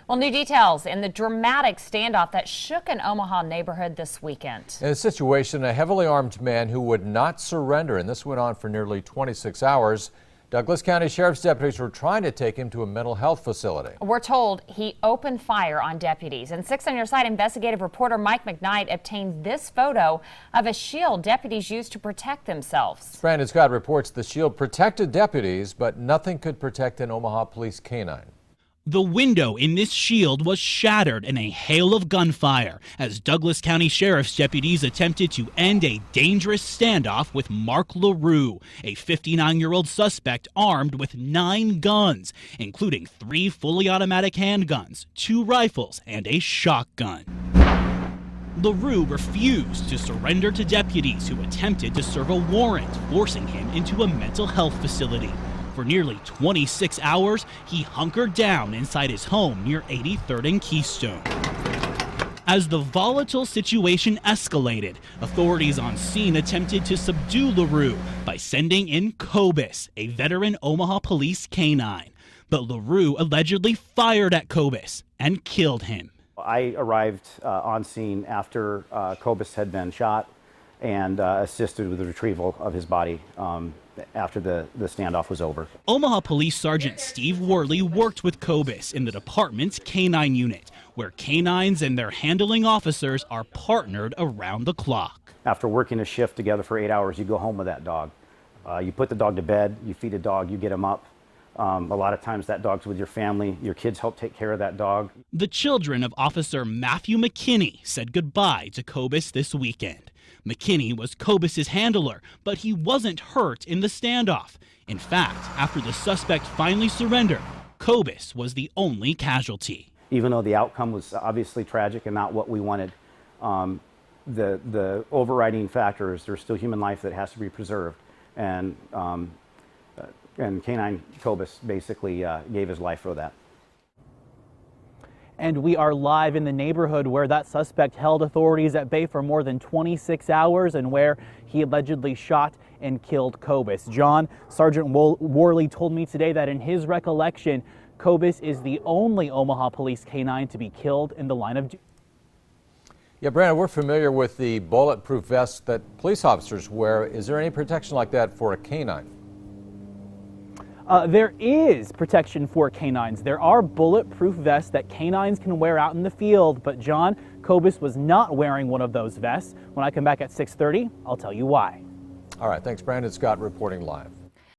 Well, new details in the dramatic standoff that shook an Omaha neighborhood this weekend. In a situation, a heavily armed man who would not surrender, and this went on for nearly 26 hours. Douglas County Sheriff's deputies were trying to take him to a mental health facility. We're told he opened fire on deputies. And 6 on Your Side investigative reporter Mike McKnight obtained this photo of a shield deputies used to protect themselves. Brandon Scott reports the shield protected deputies, but nothing could protect an Omaha Police K-9. The window in this shield was shattered in a hail of gunfire as Douglas County Sheriff's deputies attempted to end a dangerous standoff with Mark LaRue, a 59-year-old suspect armed with 9 guns, including 3 fully automatic handguns, 2 rifles, and a shotgun. LaRue refused to surrender to deputies who attempted to serve a warrant, forcing him into a mental health facility. For nearly 26 hours, he hunkered down inside his home near 83rd and Keystone. As the volatile situation escalated, authorities on scene attempted to subdue LaRue by sending in Kobus, a veteran Omaha Police K-9. But LaRue allegedly fired at Kobus and killed him. I arrived on scene after Kobus had been shot and assisted with the retrieval of his body after the standoff was over. Omaha Police Sgt. Steve Worley worked with Kobus in the department's K-9 unit, where K-9s and their handling officers are partnered around the clock. After working a shift together for 8 hours, you go home with that dog. You put the dog to bed, you feed a dog, you get him up. A lot of times that dog's with your family. Your kids help take care of that dog. The children of Officer Matthew McKinney said goodbye to Kobus this weekend. McKinney was Kobus's handler, but he wasn't hurt in the standoff. In fact, after the suspect finally surrendered, Kobus was the only casualty. Even though the outcome was obviously tragic and not what we wanted, the overriding factor is there's still human life that has to be preserved. And K-9 Kobus basically gave his life for that. And we are live in the neighborhood where that suspect held authorities at bay for more than 26 hours and where he allegedly shot and killed Kobus. John, Sergeant Worley told me today that in his recollection, Kobus is the only Omaha Police K-9 to be killed in the line of duty. Yeah, Brandon, we're familiar with the bulletproof vests that police officers wear. Is there any protection like that for a K-9? There is protection for K-9s. There are bulletproof vests that K-9s can wear out in the field, but John, Kobus was not wearing one of those vests. When I come back at 6:30, I'll tell you why. All right, thanks, Brandon Scott reporting live.